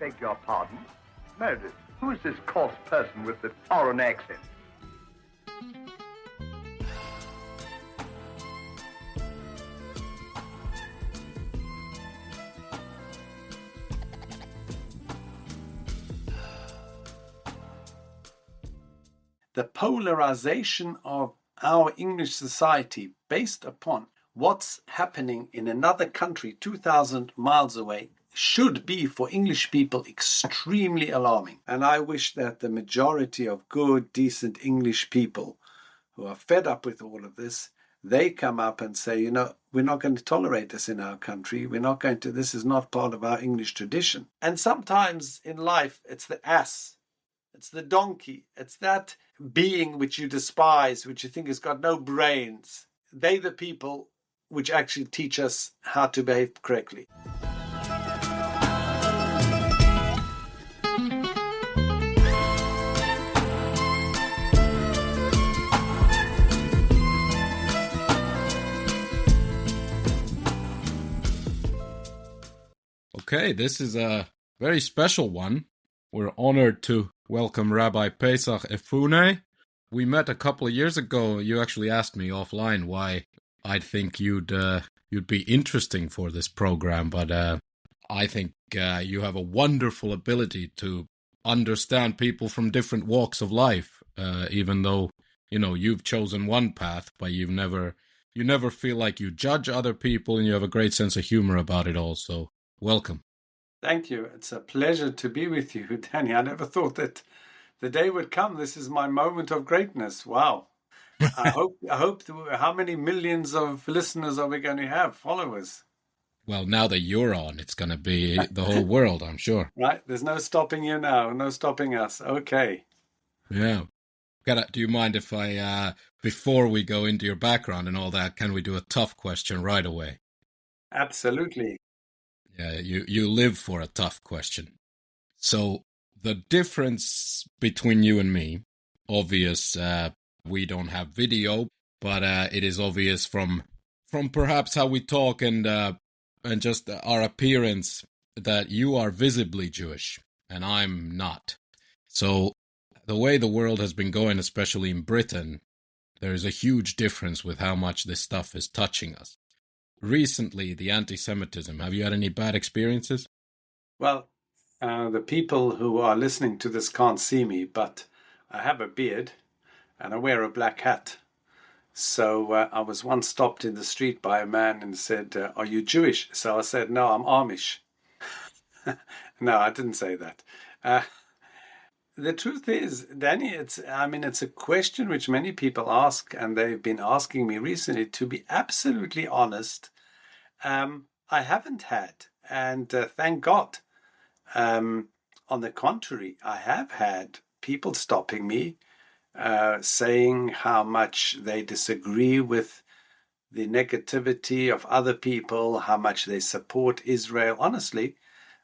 beg your pardon? Meredith, who is this coarse person with the foreign accent? The polarization of our English society based upon what's happening in another country 2,000 miles away should be for English people extremely alarming. And I wish that the majority of good, decent English people who are fed up with all of this, they come up and say, you know, we're not going to tolerate this in our country. This is not part of our English tradition. And sometimes in life, it's the ass. It's the donkey. It's that being which you despise, which you think has got no brains. They the people which actually teach us how to behave correctly. Okay, this is a very special one. We're honored to welcome Rabbi Pesach Efune. We met a couple of years ago. You actually asked me offline why I think you'd be interesting for this program, but I think you have a wonderful ability to understand people from different walks of life, even though, you know, you've chosen one path, but you never feel like you judge other people, and you have a great sense of humor about it all. So welcome. Thank you. It's a pleasure to be with you, Danny. I never thought that the day would come. This is my moment of greatness. Wow. I hope. How many millions of listeners are we going to have, followers? Well, now that you're on, it's going to be the whole world, I'm sure. Right. There's no stopping you now. No stopping us. Okay. Yeah. Do you mind if I, before we go into your background and all that, can we do a tough question right away? Absolutely. Yeah, you live for a tough question. So the difference between you and me, obvious, we don't have video, but it is obvious from perhaps how we talk and just our appearance that you are visibly Jewish and I'm not. So the way the world has been going, especially in Britain, there is a huge difference with how much this stuff is touching us. Recently, the anti-Semitism, have you had any bad experiences? Well, the people who are listening to this can't see me, but I have a beard and I wear a black hat. So I was once stopped in the street by a man and said, are you Jewish? So I said, no, I'm Amish. No, I didn't say that. The truth is, Danny, it's a question which many people ask, and they've been asking me recently. To be absolutely honest, I haven't had, and thank God. On the contrary, I have had people stopping me, saying how much they disagree with the negativity of other people, how much they support Israel, honestly,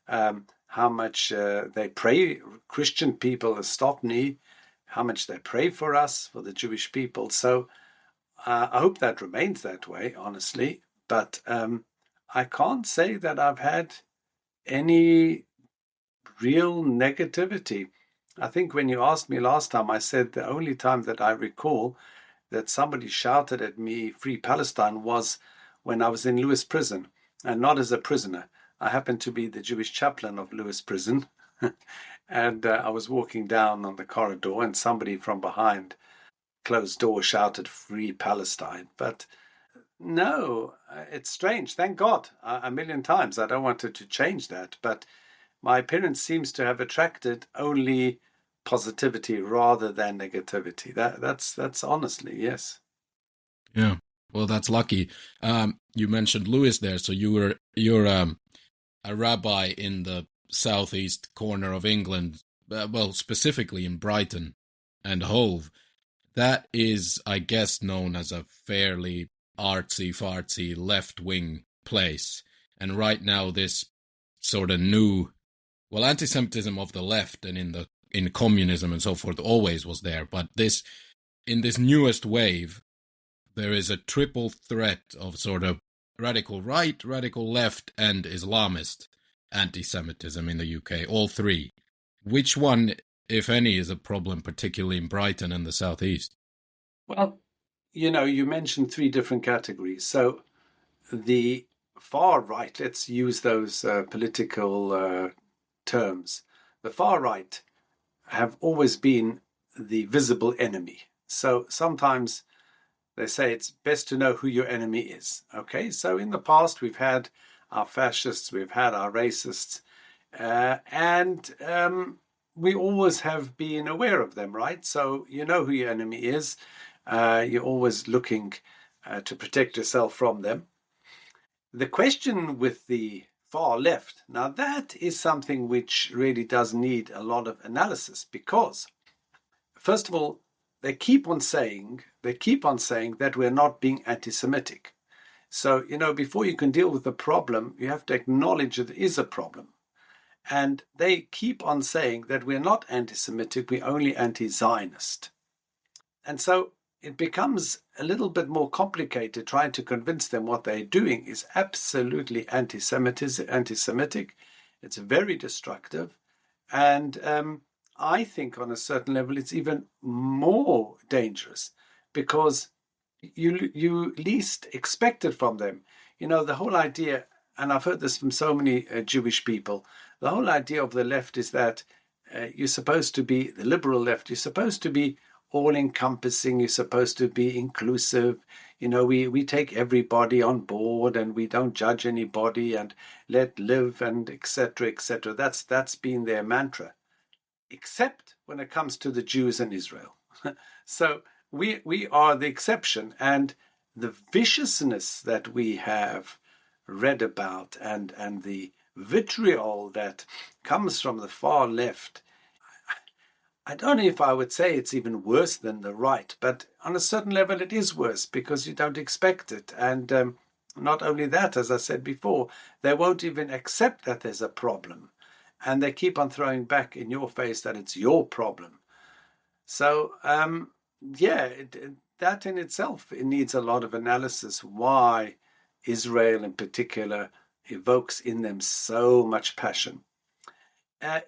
how much they pray. Christian people have stopped me, how much they pray for us, for the Jewish people. So I hope that remains that way, honestly. But I can't say that I've had any real negativity. I think when you asked me last time, I said the only time that I recall that somebody shouted at me, Free Palestine, was when I was in Lewis prison, and not as a prisoner. I happened to be the Jewish chaplain of Lewis prison, and I was walking down on the corridor, and somebody from behind closed door shouted, Free Palestine. But no, it's strange. Thank God, a million times. I don't want to change that, but my appearance seems to have attracted only positivity rather than negativity. That's honestly, yes. Yeah, well, that's lucky. You mentioned Lewis there, so you're a rabbi in the southeast corner of England, well, specifically in Brighton and Hove. That is, I guess, known as a fairly artsy-fartsy left-wing place. And right now, this sort of new, well, anti-Semitism of the left and in communism and so forth always was there. But in this newest wave, there is a triple threat of sort of radical right, radical left, and Islamist. anti-Semitism in the UK, all three. Which one, if any, is a problem, particularly in Brighton and the southeast? Well, you mentioned three different categories. So the far right, let's use those political terms. The far right have always been the visible enemy. So sometimes they say it's best to know who your enemy is. Okay, so in the past we've had our fascists, we've had our racists, and we always have been aware of them, right? So you know who your enemy is. You're always looking to protect yourself from them. The question with the far left, now that is something which really does need a lot of analysis, because first of all, they keep on saying that we're not being anti-Semitic. So, before you can deal with the problem, you have to acknowledge that there is a problem. And they keep on saying that we're not anti-Semitic, we're only anti-Zionist. And so it becomes a little bit more complicated trying to convince them what they're doing is absolutely anti-Semitic. It's very destructive. And I think on a certain level it's even more dangerous because you least expect it from them. The whole idea, and I've heard this from so many Jewish people, the whole idea of the left is that you're supposed to be, the liberal left, you're supposed to be all-encompassing, you're supposed to be inclusive. We take everybody on board and we don't judge anybody and let live and etc., etc. That's been their mantra, except when it comes to the Jews and Israel. So we are the exception, and the viciousness that we have read about and the vitriol that comes from the far left, I don't know if I would say it's even worse than the right, but on a certain level it is worse because you don't expect it. And not only that, as I said before, they won't even accept that there's a problem. And they keep on throwing back in your face that it's your problem. So, that in itself, it needs a lot of analysis why Israel in particular evokes in them so much passion.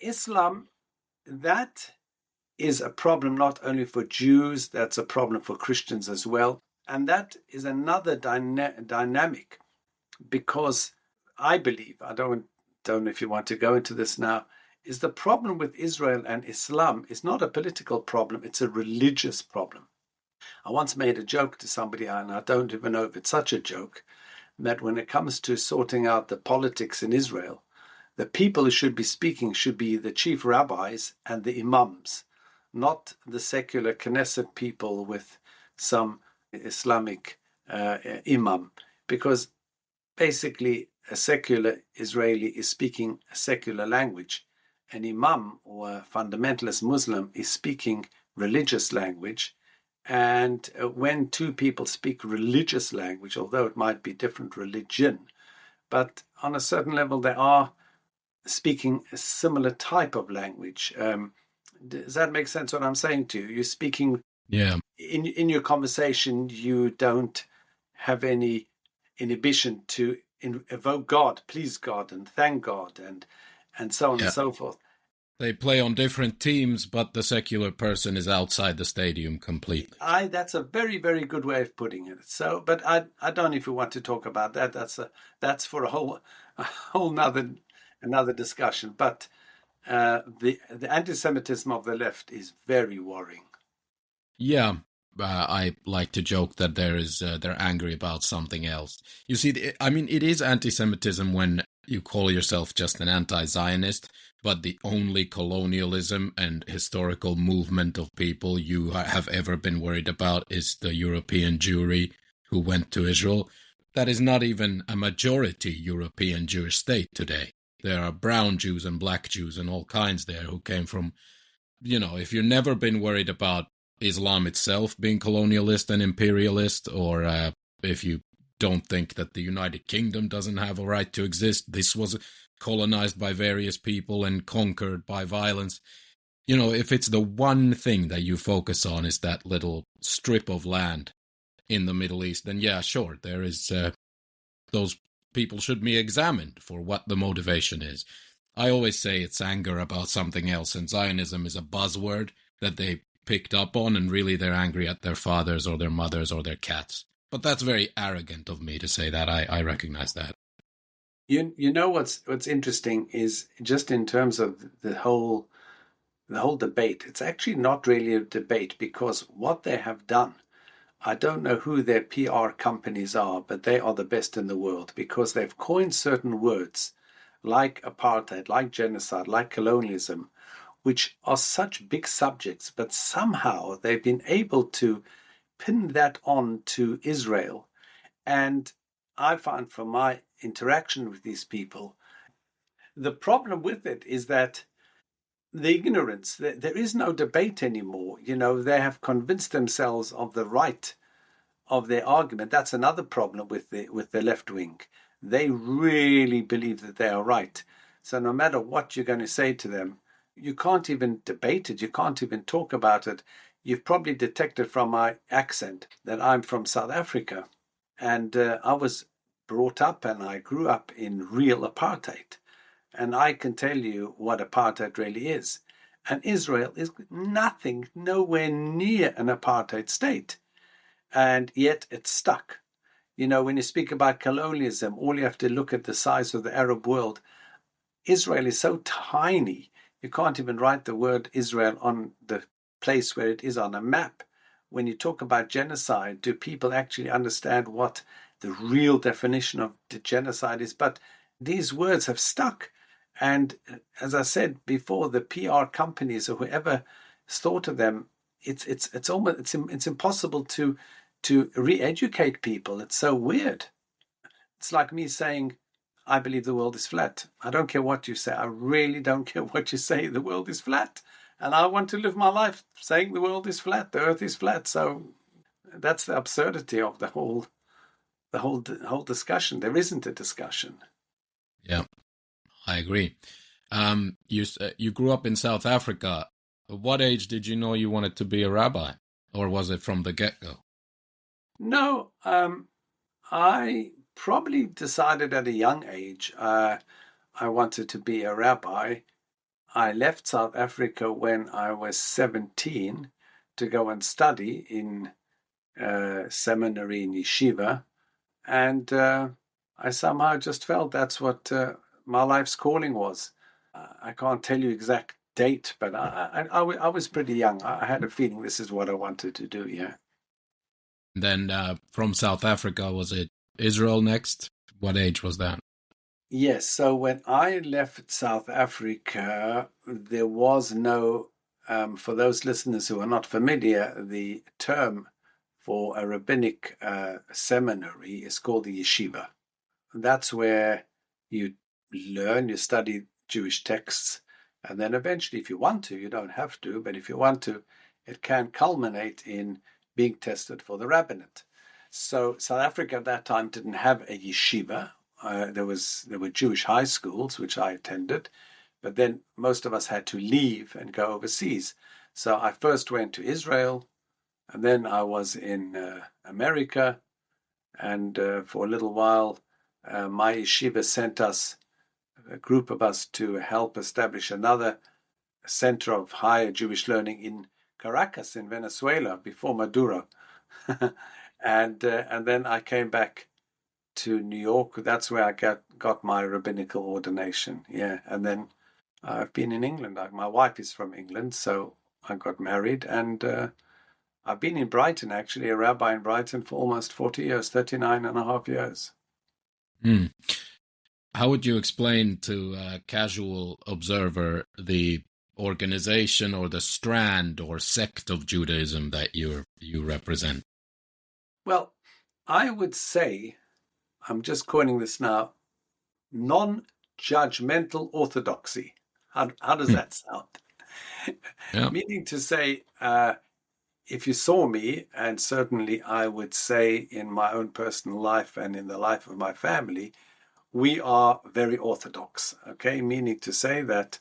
Islam, that is a problem not only for Jews, that's a problem for Christians as well. And that is another dynamic because I believe, I don't know if you want to go into this now, is the problem with Israel and Islam is not a political problem, it's a religious problem. I once made a joke to somebody, and I don't even know if it's such a joke, that when it comes to sorting out the politics in Israel, the people who should be speaking should be the chief rabbis and the imams, not the secular Knesset people with some Islamic imam, because basically a secular Israeli is speaking a secular language. An imam or a fundamentalist Muslim is speaking religious language. And when two people speak religious language, although it might be different religion, but on a certain level they are speaking a similar type of language. Does that make sense what I'm saying to you? You're speaking, in your conversation, you don't have any inhibition to evoke God, please God, and thank God, and so on and so forth. They play on different teams, but the secular person is outside the stadium completely. That's a very, very good way of putting it. So, but I don't know if you want to talk about that. That's for a whole another discussion. But the anti-Semitism of the left is very worrying. Yeah, I like to joke that they're angry about something else. You see, it is anti-Semitism when you call yourself just an anti-Zionist, but the only colonialism and historical movement of people you have ever been worried about is the European Jewry who went to Israel. That is not even a majority European Jewish state today. There are brown Jews and black Jews and all kinds there who came from, if you've never been worried about Islam itself being colonialist and imperialist, or if you don't think that the United Kingdom doesn't have a right to exist, this was colonized by various people and conquered by violence. If it's the one thing that you focus on is that little strip of land in the Middle East, then yeah, sure, there is those people should be examined for what the motivation is. I always say it's anger about something else, and Zionism is a buzzword that they picked up on, and really they're angry at their fathers or their mothers or their cats. But that's very arrogant of me to say that. I recognize that. You know what's interesting is just in terms of the whole debate. It's actually not really a debate, because what they have done, I don't know who their PR companies are, but they are the best in the world, because they've coined certain words like apartheid, like genocide, like colonialism, which are such big subjects, but somehow they've been able to pin that on to Israel. And I find from my interaction with these people, the problem with it is that the ignorance, there is no debate anymore. They have convinced themselves of the right of their argument. That's another problem with the left wing. They really believe that they are right. So no matter what you're going to say to them, you can't even debate it. You can't even talk about it. You've probably detected from my accent that I'm from South Africa. And I was brought up and I grew up in real apartheid. And I can tell you what apartheid really is. And Israel is nothing, nowhere near an apartheid state. And yet it's stuck. When you speak about colonialism, all you have to look at the size of the Arab world. Israel is so tiny, you can't even write the word Israel on the place where it is on a map. When you talk about genocide, do people actually understand what the real definition of the genocide is? But these words have stuck. And as I said before, the PR companies or whoever thought of them, it's almost impossible to re-educate people. It's so weird. It's like me saying, I believe the world is flat. I don't care what you say. I really don't care what you say. The world is flat. And I want to live my life saying the world is flat. The earth is flat. So that's the absurdity of the whole discussion. There isn't a discussion. Yeah, I agree. You grew up in South Africa. At what age did you know you wanted to be a rabbi? Or was it from the get-go? No, I probably decided at a young age I wanted to be a rabbi. I left South Africa when I was 17 to go and study in seminary in yeshiva. And I somehow just felt that's what my life's calling was. I can't tell you exact date, but I was pretty young. I had a feeling this is what I wanted to do, yeah. Then from South Africa, was it Israel next? What age was that? Yes, so when I left South Africa, there was no, for those listeners who are not familiar, the term for a rabbinic seminary is called the yeshiva. That's where you study Jewish texts, and then eventually, if you want to, you don't have to, but if you want to, it can culminate in being tested for the rabbinate. So South Africa at that time didn't have a yeshiva. There were Jewish high schools, which I attended, but then most of us had to leave and go overseas. So I first went to Israel, and then I was in America, and for a little while, my yeshiva sent us, a group of us, to help establish another center of higher Jewish learning in Caracas, in Venezuela, before Maduro. and then I came back to New York. That's where I got my rabbinical ordination. Yeah, and then I've been in England. My wife is from England, so I got married, and I've been in Brighton, actually, a rabbi in Brighton for almost 40 years, 39 and a half years. How would you explain to a casual observer the organization or the strand or sect of Judaism that you represent? Well, I would say, I'm just coining this now, non-judgmental orthodoxy. How does that sound? Yeah. Meaning to say, if you saw me, and certainly I would say in my own personal life and in the life of my family, we are very orthodox, okay? Meaning to say that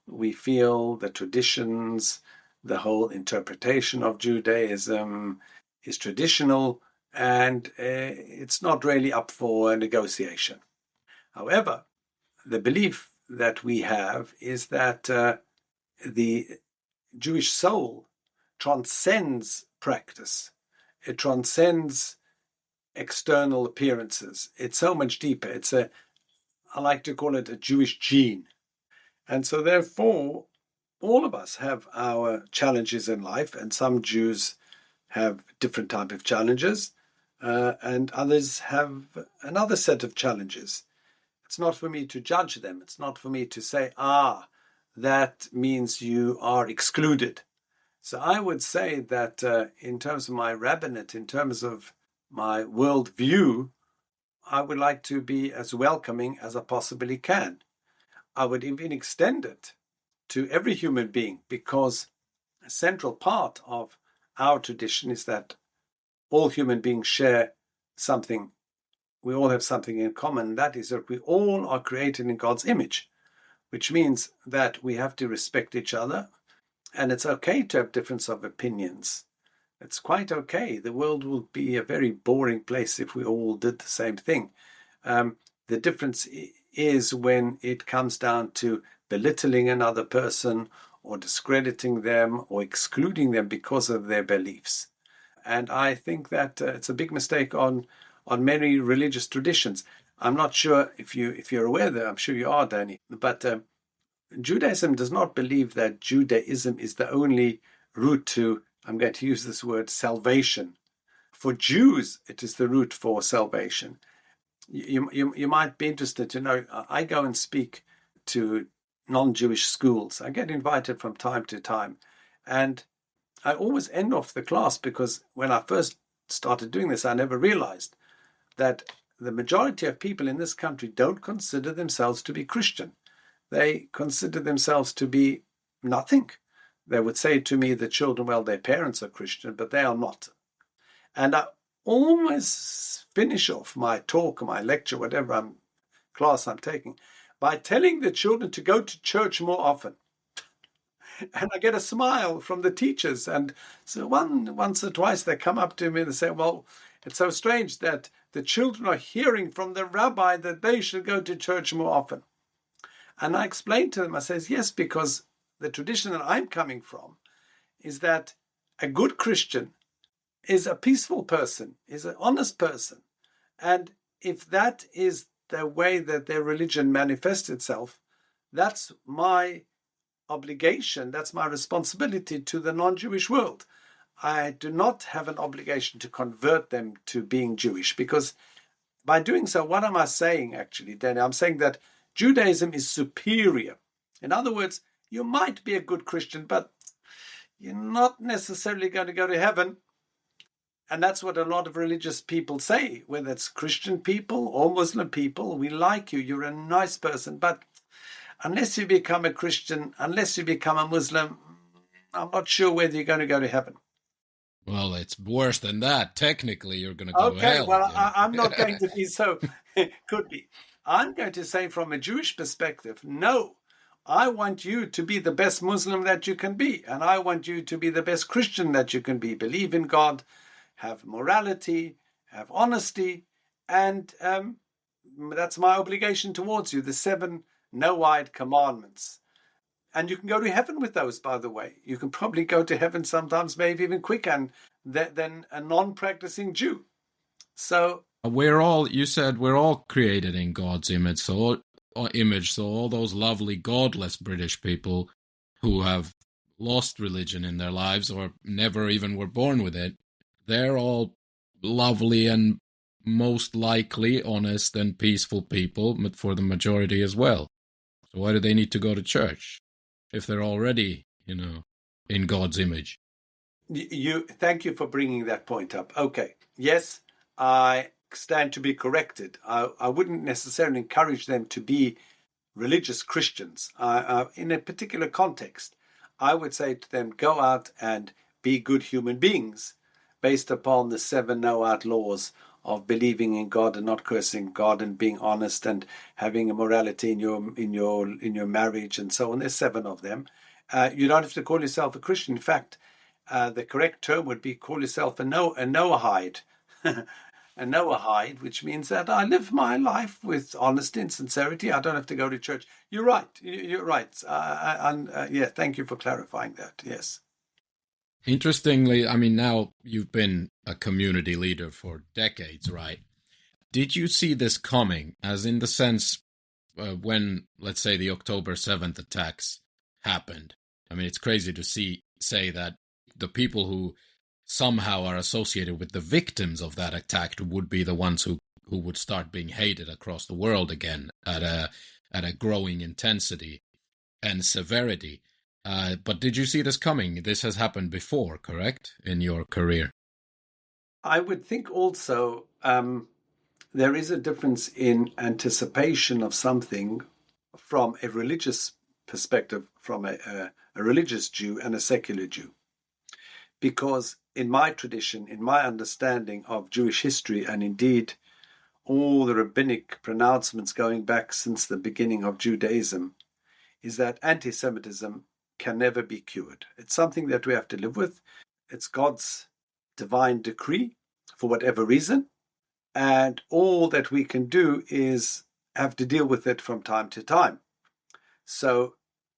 we feel the traditions, the whole interpretation of Judaism is traditional, and it's not really up for negotiation. However, the belief that we have is that the Jewish soul transcends practice. It transcends external appearances. It's so much deeper. I like to call it a Jewish gene. And so therefore, all of us have our challenges in life, and some Jews have different type of challenges, and others have another set of challenges. It's not for me to judge them. It's not for me to say, that means you are excluded. So I would say that in terms of my rabbinate, in terms of my worldview, I would like to be as welcoming as I possibly can. I would even extend it to every human being, because a central part of our tradition is that all human beings share something. We all have something in common. That is that we all are created in God's image, which means that we have to respect each other. And it's okay to have difference of opinions. It's quite okay. The world will be a very boring place if we all did the same thing. The difference is when it comes down to belittling another person or discrediting them or excluding them because of their beliefs. And I think that it's a big mistake on many religious traditions. I'm not sure if you're aware of that. I'm sure you are, Danny. But Judaism does not believe that Judaism is the only route to, I'm going to use this word, salvation. For Jews, it is the route for salvation. You might be interested to know, I go and speak to non-Jewish schools. I get invited from time to time. And I always end off the class, because when I first started doing this, I never realized that the majority of people in this country don't consider themselves to be Christian. They consider themselves to be nothing. They would say to me, the children, well, their parents are Christian, but they are not. And I always finish off my talk, my lecture, whatever class I'm taking, by telling the children to go to church more often. And I get a smile from the teachers. And so once or twice they come up to me and they say, well, it's so strange that the children are hearing from the rabbi that they should go to church more often. And I explained to them, I says, yes, because the tradition that I'm coming from is that a good Christian is a peaceful person, is an honest person. And if that is the way that their religion manifests itself, that's my obligation, that's my responsibility to the non-Jewish world. I do not have an obligation to convert them to being Jewish, because by doing so, what am I saying actually, Danny? I'm saying that Judaism is superior. In other words, you might be a good Christian, but you're not necessarily going to go to heaven. And that's what a lot of religious people say, whether it's Christian people or Muslim people. We like you, you're a nice person, but unless you become a Christian, unless you become a Muslim, I'm not sure whether you're going to go to heaven. Well, it's worse than that. Technically, you're going to go to Okay, hell. well, I'm not going to be so. Could be. I'm going to say from a Jewish perspective, no. I want you to be the best Muslim that you can be, and I want you to be the best Christian that you can be. Believe in God, have morality, have honesty, and that's my obligation towards you, the 7 Noahide commandments. And you can go to heaven with those, by the way. You can probably go to heaven sometimes, maybe even quicker than a non-practicing Jew. So you said we're all created in God's image, so all those lovely godless British people who have lost religion in their lives or never even were born with it, they're all lovely and most likely honest and peaceful people, but for the majority as well. So why do they need to go to church if they're already, in God's image? Thank you for bringing that point up. Okay, yes, I stand to be corrected. I wouldn't necessarily encourage them to be religious Christians. In a particular context, I would say to them, go out and be good human beings based upon the 7 Noahide laws of believing in God and not cursing God and being honest and having a morality in your marriage and so on. There's 7 of them. You don't have to call yourself a Christian. In fact, the correct term would be call yourself a Noahide. and Noahide, which means that I live my life with honesty and sincerity. I don't have to go to church. You're right. You're right. Yeah, thank you for clarifying that. Yes. Interestingly, I mean, now you've been a community leader for decades, right? Did you see this coming, as in the sense when, let's say, the October 7th attacks happened? I mean, it's crazy to say that the people who somehow are associated with the victims of that attack would be the ones who would start being hated across the world again at a growing intensity and severity. But did you see this coming? This has happened before, correct, in your career? I would think also there is a difference in anticipation of something from a religious perspective, from a religious Jew and a secular Jew. Because in my tradition, in my understanding of Jewish history, and indeed all the rabbinic pronouncements going back since the beginning of Judaism, is that anti-Semitism can never be cured. It's something that we have to live with. It's God's divine decree for whatever reason. And all that we can do is have to deal with it from time to time. So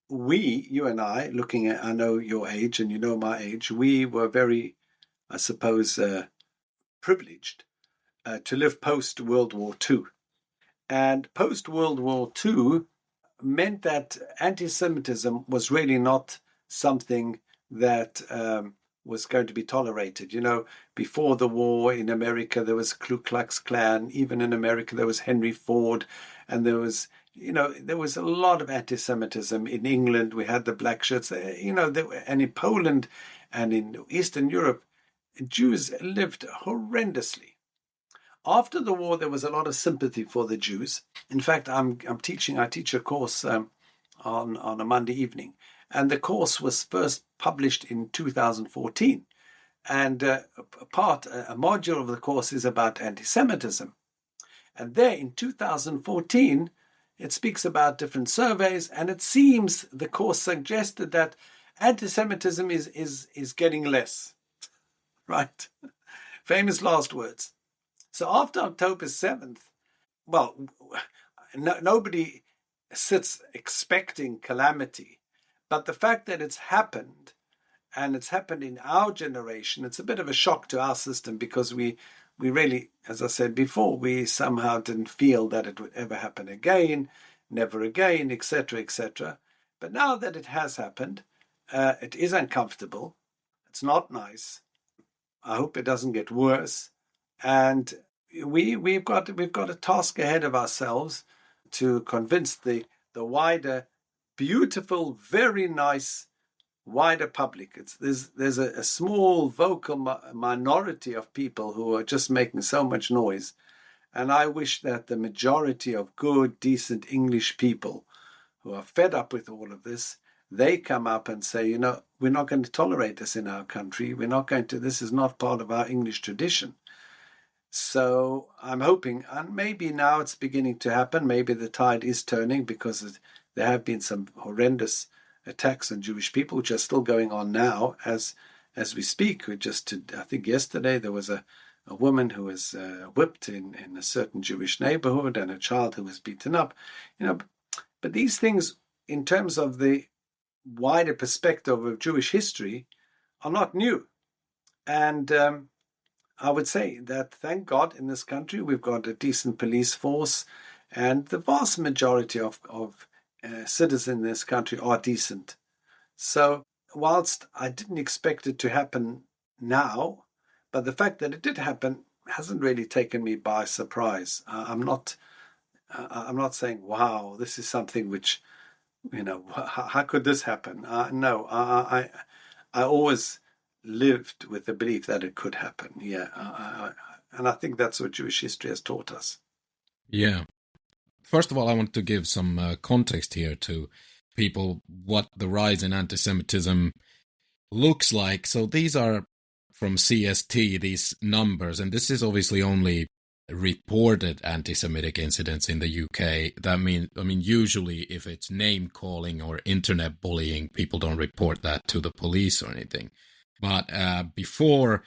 you and I, looking at, I know your age and you know my age, we were very, I suppose, privileged to live post-World War II. And post-World War II meant that anti-Semitism was really not something that was going to be tolerated. You know, before the war in America, there was Ku Klux Klan. Even in America, there was Henry Ford. And there was a lot of anti-Semitism. In England, we had the black shirts. And in Poland and in Eastern Europe, Jews lived horrendously. After the war, there was a lot of sympathy for the Jews. In fact, I teach a course on a Monday evening, and the course was first published in 2014. And a module of the course is about anti-Semitism. And there in 2014, it speaks about different surveys, and it seems the course suggested that anti-Semitism is getting less, right? Famous last words. So after October 7th, well, nobody sits expecting calamity. But the fact that it's happened, and it's happened in our generation, it's a bit of a shock to our system because we really, as I said before, we somehow didn't feel that it would ever happen again, never again, etc., etc. But now that it has happened, it is uncomfortable. It's not nice. I hope it doesn't get worse. And we've got a task ahead of ourselves to convince the wider, beautiful, very nice, wider public. There's a small vocal minority of people who are just making so much noise, and I wish that the majority of good, decent English people who are fed up with all of this, they come up and say, we're not going to tolerate this in our country. This is not part of our English tradition. So I'm hoping, and maybe now it's beginning to happen, maybe the tide is turning because there have been some horrendous attacks on Jewish people, which are still going on now as we speak. I think yesterday there was a woman who was whipped in a certain Jewish neighborhood and a child who was beaten up. But these things, in terms of the wider perspective of Jewish history, are not new. And I would say that, thank God, in this country, we've got a decent police force, and the vast majority of citizens in this country are decent. So whilst I didn't expect it to happen now, but the fact that it did happen hasn't really taken me by surprise. I'm not saying, wow, this is something which, how could this happen? No, I always lived with the belief that it could happen. Yeah. And I think that's what Jewish history has taught us. Yeah. First of all, I want to give some context here to people what the rise in anti-Semitism looks like. So these are from CST, these numbers, and this is obviously only reported anti-Semitic incidents in the UK. That means, usually if it's name calling or internet bullying, people don't report that to the police or anything. But before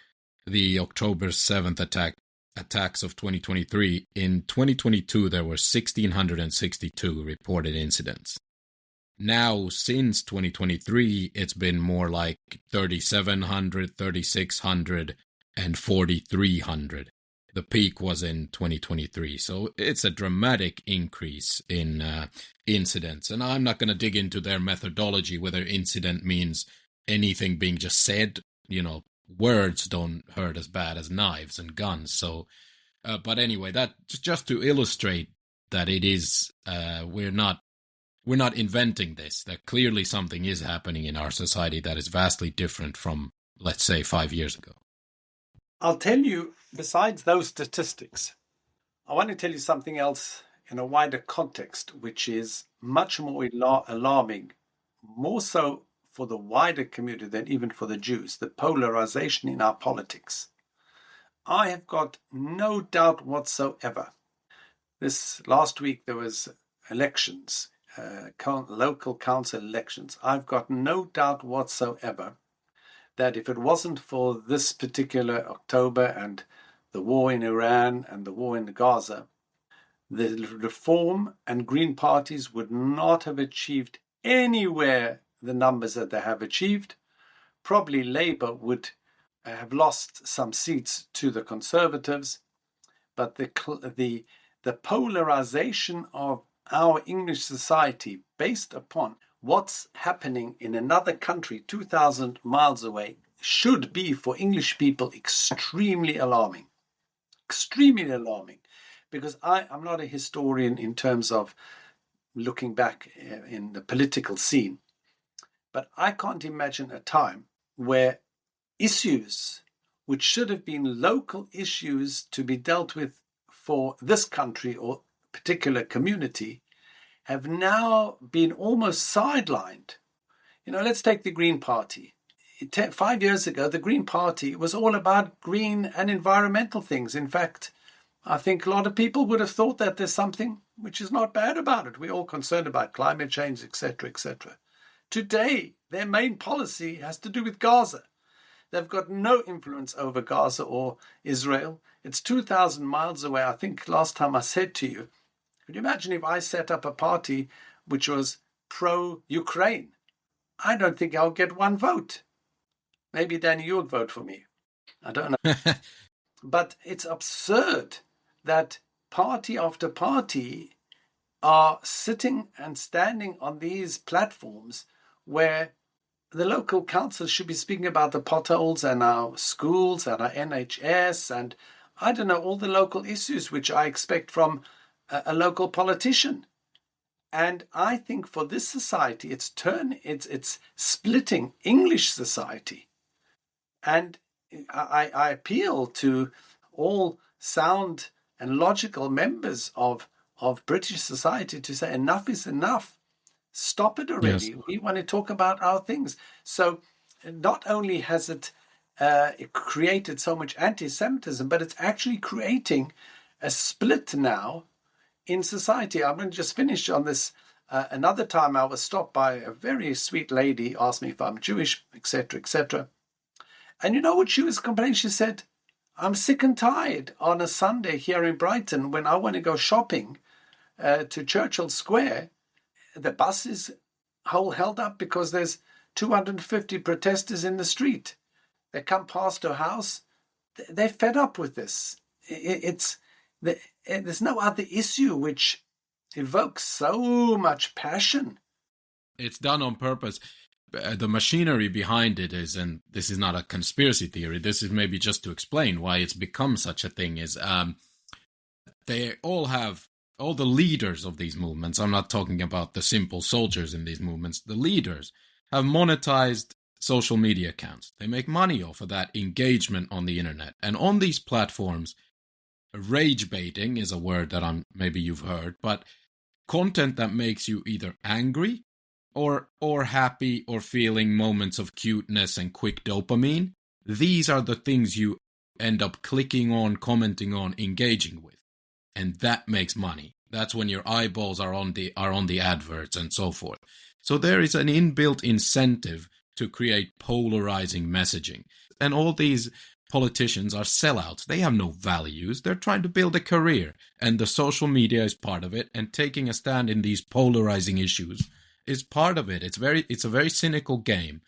the October 7th attack, attacks of 2023, in 2022 there were 1,662 reported incidents. Now, since 2023, it's been more like 3,700, 3,600, and 4,300. The peak was in 2023. So it's a dramatic increase in incidents. And I'm not going to dig into their methodology, whether incident means anything being just said. You know, words don't hurt as bad as knives and guns. So, but anyway, that just to illustrate that it is, we're not inventing this, that clearly something is happening in our society that is vastly different from, let's say, 5 years ago. I'll tell you, besides those statistics, I want to tell you something else in a wider context, which is much more alarming, more so for the wider community than even for the Jews, the polarization in our politics. I have got no doubt whatsoever. This last week there was elections, local council elections. I've got no doubt whatsoever that if it wasn't for this particular October and the war in Iran and the war in Gaza, the Reform and Green parties would not have achieved anywhere the numbers that they have achieved. Probably Labour would have lost some seats to the Conservatives, but the polarization of our English society based upon what's happening in another country 2,000 miles away should be for English people extremely alarming. Extremely alarming. Because I'm not a historian in terms of looking back in the political scene, but I can't imagine a time where issues which should have been local issues to be dealt with for this country or particular community have now been almost sidelined. You know, let's take the Green Party. 5 years ago, the Green Party was all about green and environmental things. In fact, I think a lot of people would have thought that there's something which is not bad about it. We're all concerned about climate change, etc., etc. Today, their main policy has to do with Gaza. They've got no influence over Gaza or Israel. It's 2,000 miles away. I think last time I said to you, could you imagine if I set up a party which was pro-Ukraine? I don't think I'll get one vote. Maybe, Danny, you'll vote for me. I don't know. But it's absurd that party after party are sitting and standing on these platforms where the local councils should be speaking about the potholes and our schools and our NHS and, I don't know, all the local issues which I expect from a local politician. And I think for this society, it's splitting English society. And I appeal to all sound and logical members of British society to say enough is enough. Stop it already. Yes. We want to talk about our things. So not only has it created so much anti-Semitism, but it's actually creating a split now in society. I'm going to just finish on this. Another time I was stopped by a very sweet lady, asked me if I'm Jewish, etc., etc. And you know what she was complaining? She said, I'm sick and tired on a Sunday here in Brighton when I want to go shopping to Churchill Square. The bus is held up because there's 250 protesters in the street. They come past her house. They're fed up with this. There's no other issue which evokes so much passion. It's done on purpose. The machinery behind it is, and this is not a conspiracy theory, this is maybe just to explain why it's become such a thing, is they all the leaders of these movements, I'm not talking about the simple soldiers in these movements, the leaders have monetized social media accounts. They make money off of that engagement on the internet. And on these platforms, rage baiting is a word that maybe you've heard, but content that makes you either angry or happy or feeling moments of cuteness and quick dopamine, these are the things you end up clicking on, commenting on, engaging with. And that makes money. That's when your eyeballs are on the adverts and so forth. So there is an inbuilt incentive to create polarizing messaging. And all these politicians are sellouts. They have no values. They're trying to build a career, and the social media is part of it, and taking a stand in these polarizing issues is part of it. It's a very cynical game,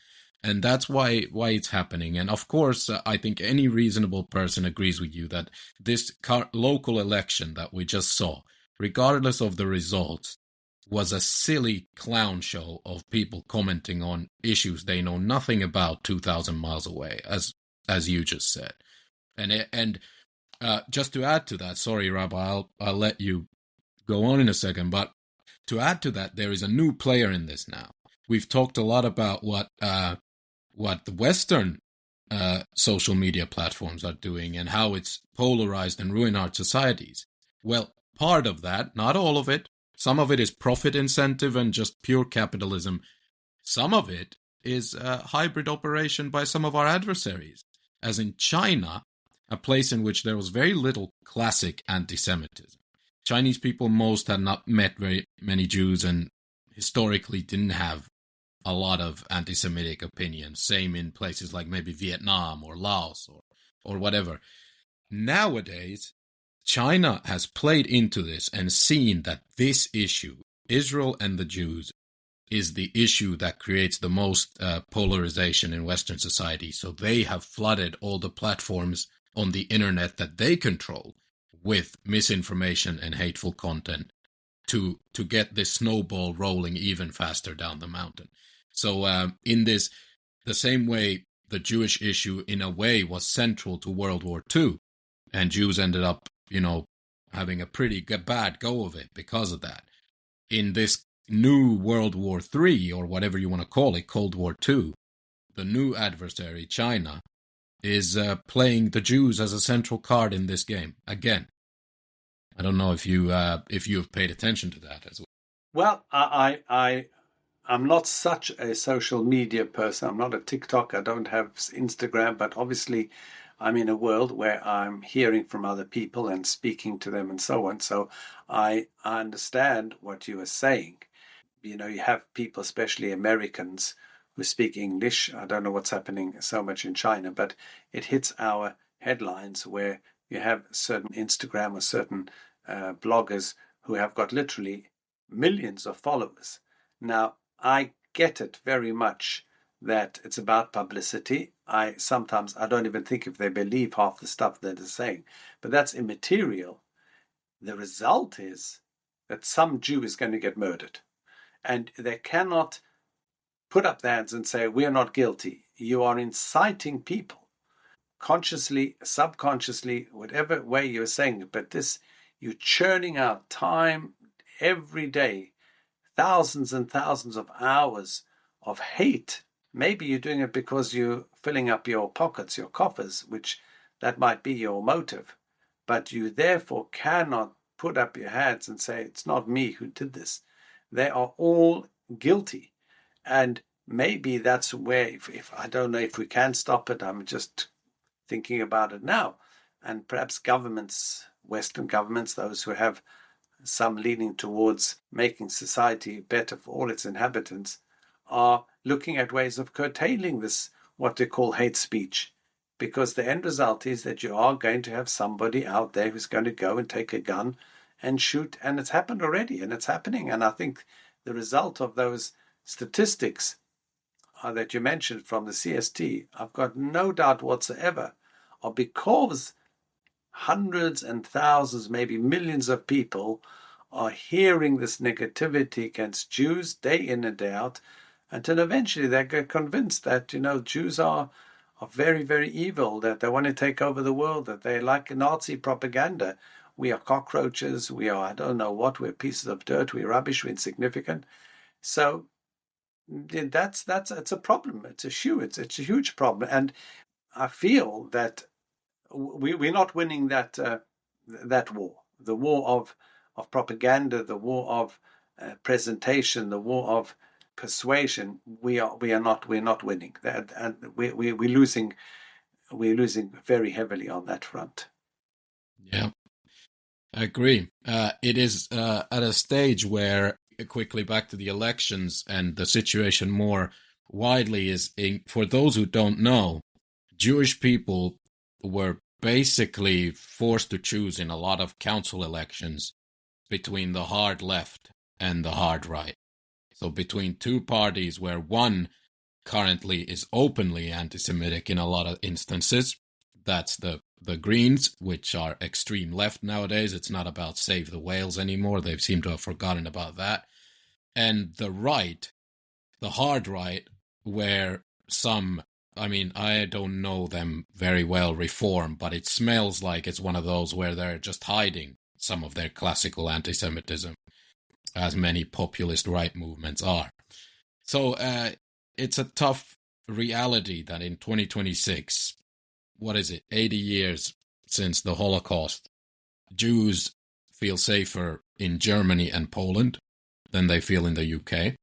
and that's why it's happening. And of course, I think any reasonable person agrees with you that this local election that we just saw, regardless of the results, was a silly clown show of people commenting on issues they know nothing about 2,000 miles away, as you just said. And just to add to that, sorry, Rabbi, I'll let you go on in a second, but to add to that, there is a new player in this now. We've talked a lot about what the Western social media platforms are doing and how it's polarized and ruined our societies. Well, part of that, not all of it, some of it is profit incentive and just pure capitalism. Some of it is a hybrid operation by some of our adversaries, as in China, a place in which there was very little classic anti-Semitism. Chinese people most had not met very many Jews and historically didn't have a lot of anti-Semitic opinions. Same in places like maybe Vietnam or Laos or whatever. Nowadays, China has played into this and seen that this issue, Israel and the Jews, is the issue that creates the most polarization in Western society. So they have flooded all the platforms on the internet that they control with misinformation and hateful content to get this snowball rolling even faster down the mountain. So in this, the same way the Jewish issue in a way was central to World War II, and Jews ended up, having a pretty bad go of it because of that. In this new World War III, or whatever you want to call it, Cold War II, the new adversary, China, is playing the Jews as a central card in this game again. I don't know if you have paid attention to that as well. Well, I'm not such a social media person. I'm not a TikTok. I don't have Instagram, but obviously I'm in a world where I'm hearing from other people and speaking to them and so on. So I understand what you are saying. You have people, especially Americans, who speak English. I don't know what's happening so much in China, but it hits our headlines where you have certain Instagram or certain bloggers who have got literally millions of followers. Now, I get it very much that it's about publicity. Sometimes I don't even think if they believe half the stuff that they're saying, but that's immaterial. The result is that some Jew is going to get murdered, and they cannot put up their hands and say, we're not guilty. You are inciting people, consciously, subconsciously, whatever way you're saying it, but you're churning out time every day, thousands and thousands of hours of hate. Maybe you're doing it because you're filling up your pockets, your coffers, which that might be your motive. But you therefore cannot put up your hands and say, it's not me who did this. They are all guilty. And maybe that's where, if I don't know if we can stop it, I'm just thinking about it now. And perhaps governments, Western governments, those who have some leaning towards making society better for all its inhabitants, are looking at ways of curtailing this, what they call hate speech, because the end result is that you are going to have somebody out there who's going to go and take a gun and shoot, and it's happened already, and it's happening. And I think the result of those statistics that you mentioned from the CST, I've got no doubt whatsoever, are because hundreds and thousands, maybe millions of people are hearing this negativity against Jews day in and day out, until eventually they get convinced that, Jews are very, very evil, that they want to take over the world, that they like Nazi propaganda. We are cockroaches, we are, I don't know what, we're pieces of dirt, we're rubbish, we're insignificant. So it's a problem. It's a huge problem. And I feel that we're not winning that war, the war of propaganda, the war of presentation, the war of persuasion. We're not winning that, and we're losing very heavily on that front. Yeah, I agree. It is at a stage where, quickly back to the elections and the situation more widely, for those who don't know, Jewish people were basically forced to choose in a lot of council elections between the hard left and the hard right. So between two parties where one currently is openly anti-Semitic in a lot of instances. That's the Greens, which are extreme left nowadays. It's not about Save the Whales anymore. They seem to have forgotten about that. And the right, the hard right, where some, I don't know them very well, reform, but it smells like it's one of those where they're just hiding some of their classical anti-Semitism, as many populist right movements are. So it's a tough reality that in 2026, 80 years since the Holocaust, Jews feel safer in Germany and Poland than they feel in the UK.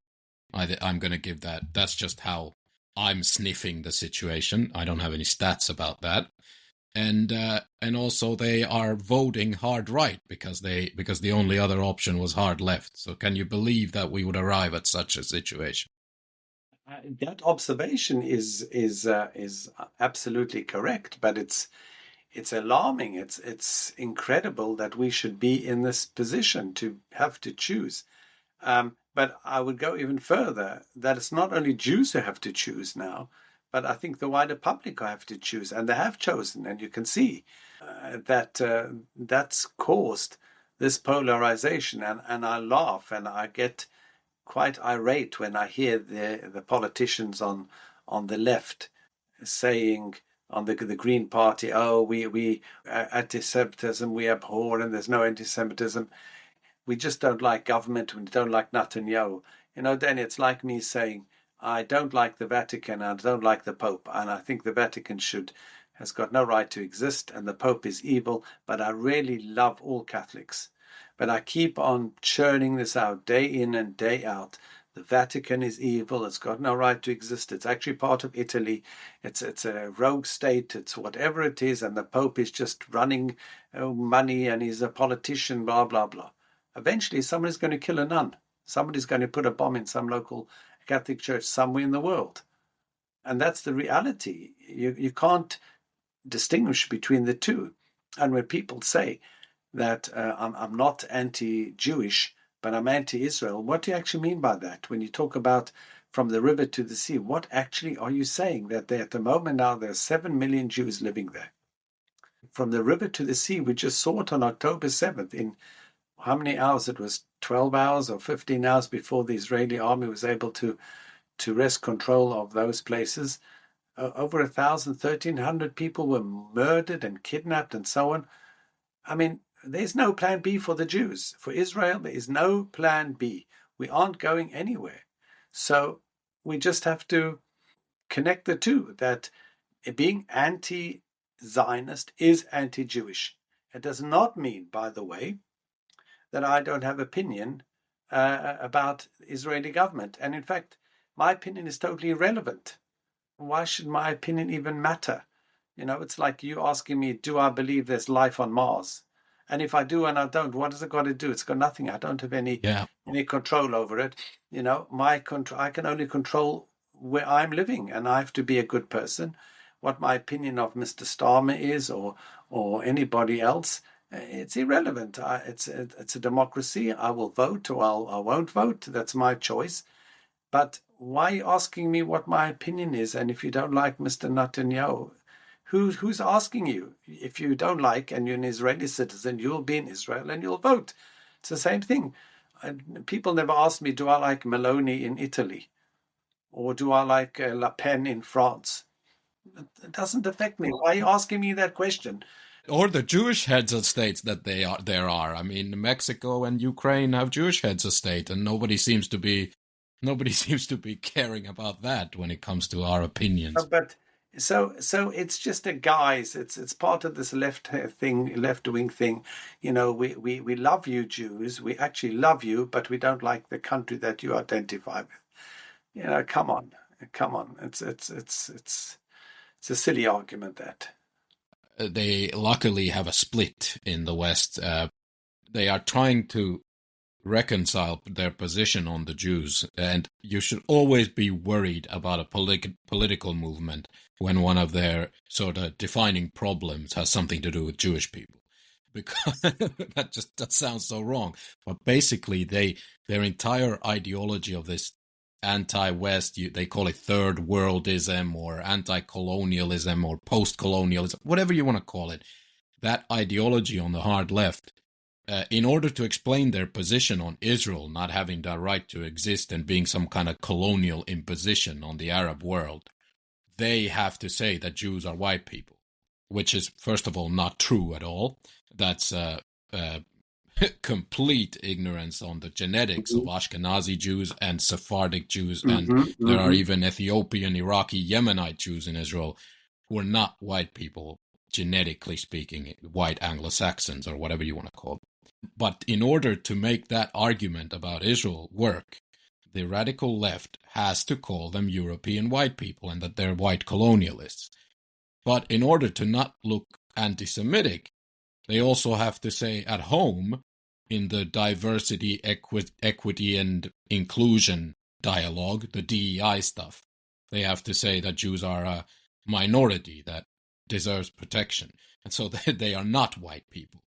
I'm going to give that. That's just how I'm sniffing the situation. I don't have any stats about that. And also they are voting hard right because the only other option was hard left. So can you believe that we would arrive at such a situation? That observation is absolutely correct, but it's alarming. It's incredible that we should be in this position to have to choose. But I would go even further, that it's not only Jews who have to choose now, but I think the wider public have to choose, and they have chosen. And you can see that that's caused this polarization. And I laugh and I get quite irate when I hear the politicians on the left saying on the Green Party, oh, we anti-Semitism we abhor, and there's no anti-Semitism. We just don't like government. We don't like Netanyahu. Then it's like me saying, I don't like the Vatican. I don't like the Pope. And I think the Vatican has got no right to exist. And the Pope is evil. But I really love all Catholics. But I keep on churning this out day in and day out. The Vatican is evil. It's got no right to exist. It's actually part of Italy. It's a rogue state. It's whatever it is. And the Pope is just running money and he's a politician, blah, blah, blah. Eventually, somebody's going to kill a nun. Somebody's going to put a bomb in some local Catholic church somewhere in the world. And that's the reality. You can't distinguish between the two. And when people say that I'm not anti-Jewish, but I'm anti-Israel, what do you actually mean by that? When you talk about from the river to the sea, what actually are you saying? That at the moment now there are 7 million Jews living there. From the river to the sea, we just saw it on October 7th in how many hours? It was 12 hours or 15 hours before the Israeli army was able to wrest control of those places. Over 1,300 people were murdered and kidnapped and so on. There's no plan B for the Jews. For Israel, there is no plan B. We aren't going anywhere. So we just have to connect the two, that being anti-Zionist is anti-Jewish. It does not mean, by the way, that I don't have opinion about the Israeli government. And in fact, my opinion is totally irrelevant. Why should my opinion even matter? It's like you asking me, do I believe there's life on Mars? And if I do and I don't, what has it got to do? It's got nothing. I don't have any control over it. I can only control where I'm living, and I have to be a good person. What my opinion of Mr. Starmer is or anybody else, it's irrelevant. It's a democracy. I will vote or I won't vote. That's my choice. But why are you asking me what my opinion is? And if you don't like Mr. Netanyahu, who's asking you? If you don't like and you're an Israeli citizen, you'll be in Israel and you'll vote. It's the same thing. People never ask me, do I like Meloni in Italy? Or do I like Le Pen in France? It doesn't affect me. Why are you asking me that question? Or the Jewish heads of states that there are. Mexico and Ukraine have Jewish heads of state, and nobody seems to be caring about that when it comes to our opinions. But so it's just a guise. It's part of this left-wing thing. We love you Jews. We actually love you, but we don't like the country that you identify with. Come on. It's a silly argument that. They luckily have a split in the West. They are trying to reconcile their position on the Jews, and you should always be worried about a political movement when one of their sort of defining problems has something to do with Jewish people, because that sounds so wrong. But basically, their entire ideology of this anti-West, they call it third worldism or anti-colonialism or post-colonialism, whatever you want to call it, that ideology on the hard left, in order to explain their position on Israel not having the right to exist and being some kind of colonial imposition on the Arab world, they have to say that Jews are white people, which is, first of all, not true at all. That's complete ignorance on the genetics of Ashkenazi Jews and Sephardic Jews, and there are even Ethiopian, Iraqi, Yemenite Jews in Israel who are not white people, genetically speaking, white Anglo-Saxons or whatever you want to call them. But in order to make that argument about Israel work, the radical left has to call them European white people and that they're white colonialists. But in order to not look anti-Semitic, they also have to say at home, in the diversity, equity, and inclusion dialogue, the DEI stuff, they have to say that Jews are a minority that deserves protection. And so they are not white people.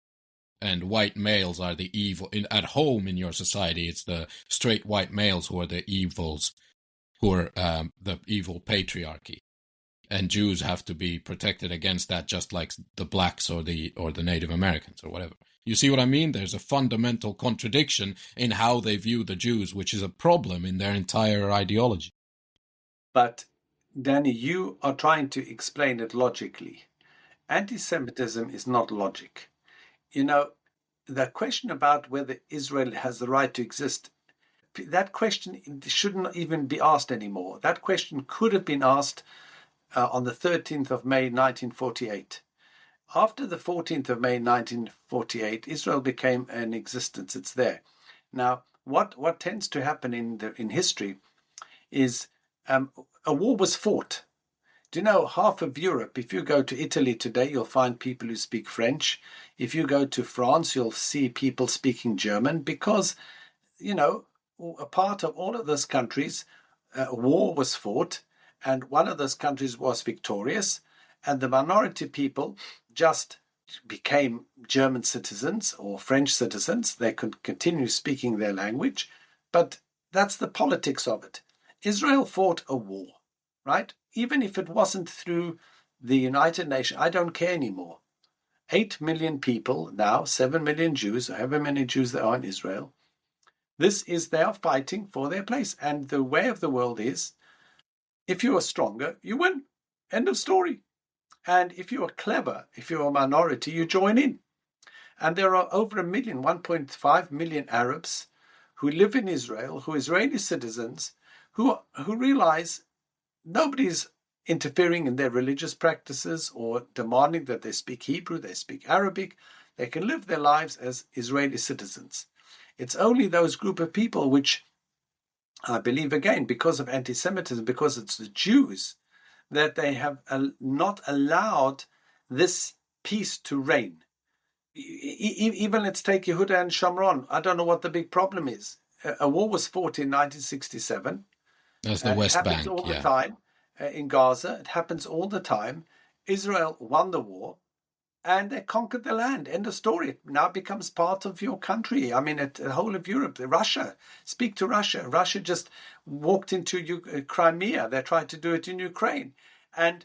And white males are the evil. At home in your society, it's the straight white males who are the evils, who are the evil patriarchy. And Jews have to be protected against that, just like the blacks or the Native Americans or whatever. You see what I mean? There's a fundamental contradiction in how they view the Jews, which is a problem in their entire ideology. But, Danny, you are trying to explain it logically. Anti-Semitism is not logic. You know, the question about whether Israel has the right to exist, that question shouldn't even be asked anymore. That question could have been asked on the 13th of May, 1948. After the 14th of May, 1948, Israel became an existence. It's there. Now, what tends to happen in history is a war was fought. Do you know, half of Europe, if you go to Italy today, you'll find people who speak French. If you go to France, you'll see people speaking German because, you know, a part of all of those countries, a war was fought, and one of those countries was victorious, and the minority people just became German citizens or French citizens. They could continue speaking their language, but that's the politics of it. Israel fought a war, right? Even if it wasn't through the United Nations, I don't care anymore. 8 million people now, 7 million Jews, however many Jews there are in Israel. They are fighting for their place. And the way of the world is, if you are stronger, you win. End of story. And if you are clever, if you're a minority, you join in. And there are over 1.5 million Arabs who live in Israel, who are Israeli citizens, who realize nobody's interfering in their religious practices or demanding that they speak Hebrew, they speak Arabic. They can live their lives as Israeli citizens. It's only those group of people which, I believe, again, because of anti-Semitism, because it's the Jews, that they have not allowed this peace to reign. Even let's take Yehuda and Shomron. I don't know what the big problem is. A war was fought in 1967. That's the West Bank. It happens all the time in Gaza. It happens all the time. Israel won the war and they conquered the land. End of story. It now becomes part of your country. I mean, the whole of Europe. Russia. Speak to Russia. Russia just walked into Crimea. They tried to do it in Ukraine. And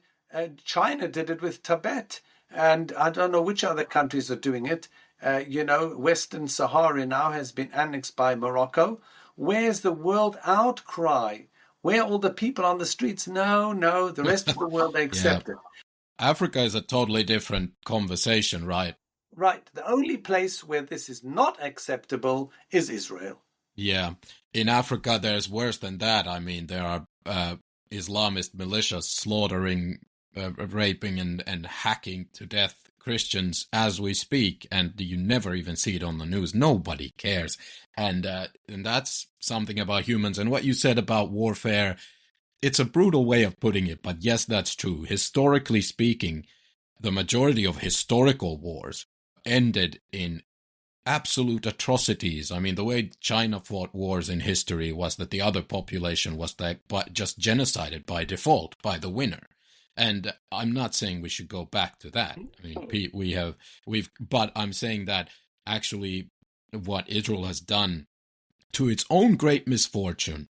China did it with Tibet. And I don't know which other countries are doing it. Western Sahara now has been annexed by Morocco. Where's the world outcry? Where are all the people on the streets? No, the rest of the world, they accept it. Africa is a totally different conversation, right? Right. The only place where this is not acceptable is Israel. Yeah. In Africa, there's worse than that. I mean, there are Islamist militias slaughtering, raping, and hacking to death Christians as we speak, and you never even see it on the news. Nobody cares. And that's something about humans. And what you said about warfare, it's a brutal way of putting it, but yes, that's true. Historically speaking, the majority of historical wars ended in absolute atrocities. I mean, the way China fought wars in history was that the other population was just genocided by default by the winner. And I'm not saying we should go back to that. I mean, but I'm saying that actually what Israel has done, to its own great misfortune,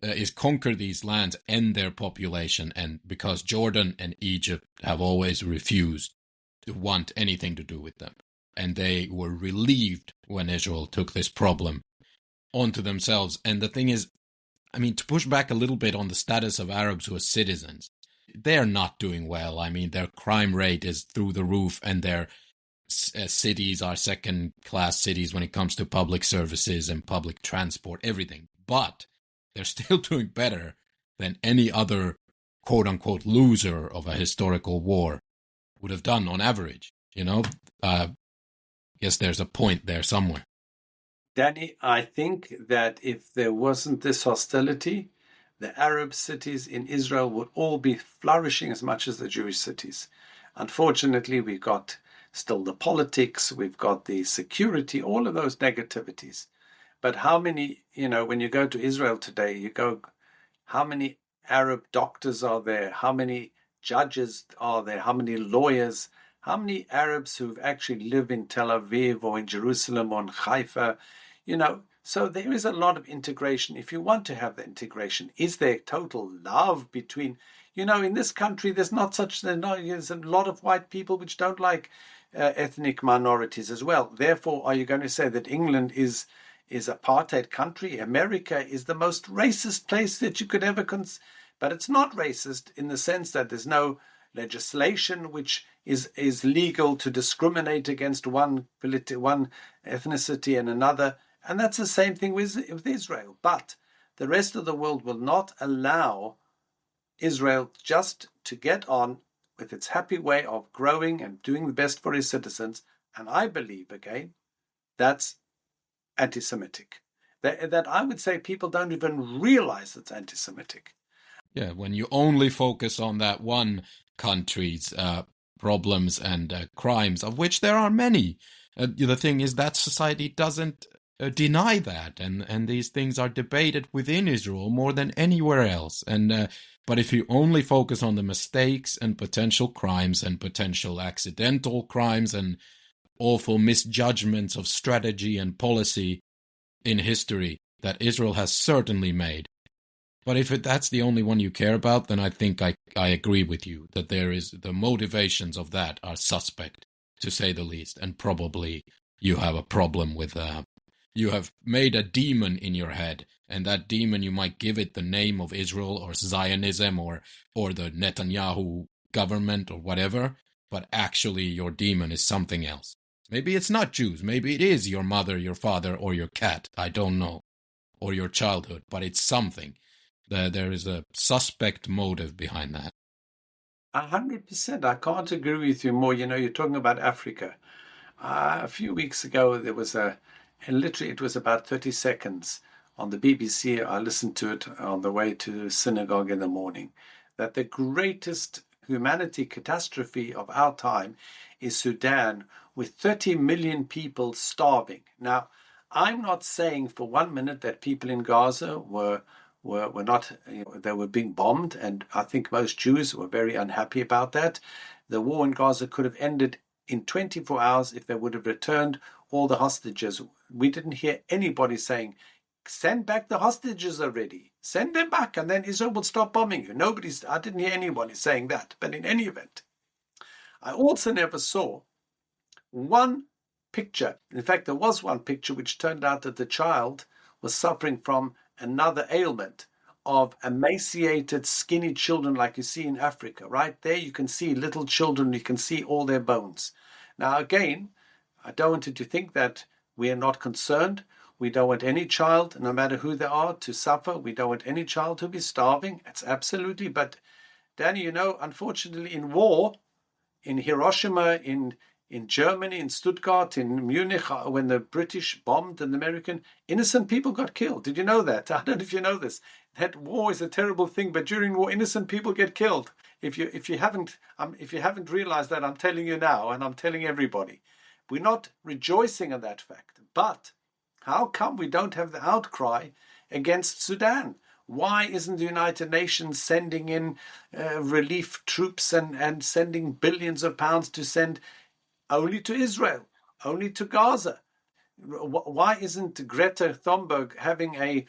is conquer these lands and their population. And because Jordan and Egypt have always refused to want anything to do with them. And they were relieved when Israel took this problem onto themselves. And the thing is, I mean, to push back a little bit on the status of Arabs who are citizens, they're not doing well. I mean, their crime rate is through the roof, and their cities are second-class cities when it comes to public services and public transport, everything. But they're still doing better than any other quote-unquote loser of a historical war would have done on average. You know, guess there's a point there somewhere. Danny, I think that if there wasn't this hostility, the Arab cities in Israel would all be flourishing as much as the Jewish cities. Unfortunately, we've got still the politics, we've got the security, all of those negativities. But how many, when you go to Israel today, how many Arab doctors are there? How many judges are there? How many lawyers? How many Arabs who actually live in Tel Aviv or in Jerusalem or in Haifa? So there is a lot of integration. If you want to have the integration, is there total love between, in this country, there's a lot of white people which don't like ethnic minorities as well. Therefore, are you going to say that England is apartheid country? America is the most racist place that you could ever but it's not racist in the sense that there's no legislation which is legal to discriminate against one ethnicity and another. And that's the same thing with Israel. But the rest of the world will not allow Israel just to get on with its happy way of growing and doing the best for its citizens. And I believe, again, that's anti-Semitic. That I would say people don't even realize it's anti-Semitic. Yeah, when you only focus on that one country's problems and crimes, of which there are many. The thing is that society doesn't deny that, and these things are debated within Israel more than anywhere else. And but if you only focus on the mistakes and potential crimes and potential accidental crimes and awful misjudgments of strategy and policy in history that Israel has certainly made, but if that's the only one you care about, then I think I agree with you that the motivations of that are suspect, to say the least, and probably you have a problem with you have made a demon in your head, and that demon, you might give it the name of Israel or Zionism or the Netanyahu government or whatever, but actually your demon is something else. Maybe it's not Jews, maybe it is your mother, your father, or your cat, I don't know, or your childhood, but it's something. There is a suspect motive behind that. 100%. I can't agree with you more. You're talking about Africa. A few weeks ago, there was literally it was about 30 seconds on the BBC. I listened to it on the way to synagogue in the morning, that the greatest humanity catastrophe of our time is Sudan, with 30 million people starving. Now, I'm not saying for 1 minute that people in Gaza were not, they were being bombed, and I think most Jews were very unhappy about that. The war in Gaza could have ended in 24 hours if they would have returned all the hostages. We didn't hear anybody saying, send back the hostages already, send them back, and then Israel will stop bombing you. I didn't hear anybody saying that. But in any event, I also never saw one picture. In fact, there was one picture which turned out that the child was suffering from another ailment of emaciated, skinny children like you see in Africa. Right there you can see little children, you can see all their bones. Now again, I don't want you to think that we are not concerned. We don't want any child, no matter who they are, to suffer. We don't want any child to be starving. It's absolutely. But Danny, unfortunately in war, in Hiroshima, in Germany, in Stuttgart, in Munich, when the British bombed and the American, innocent people got killed. Did you know that? I don't know if you know this. That war is a terrible thing, but during war, innocent people get killed. If you haven't realized that, I'm telling you now, and I'm telling everybody. We're not rejoicing in that fact. But how come we don't have the outcry against Sudan? Why isn't the United Nations sending in relief troops and sending billions of pounds to send only to Israel, only to Gaza? Why isn't Greta Thunberg having a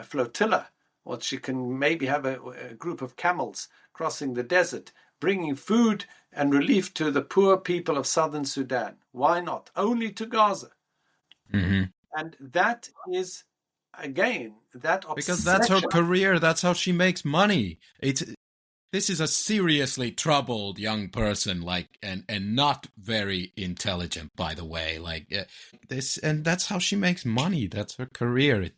flotilla, or she can maybe have a group of camels crossing the desert, bringing food and relief to the poor people of southern Sudan? Why not? Only to Gaza. Mm-hmm. And that is, again, that obsession. Because that's her career. That's how she makes money. This is a seriously troubled young person, like, and not very intelligent, by the way. Like this, and that's how she makes money. That's her career.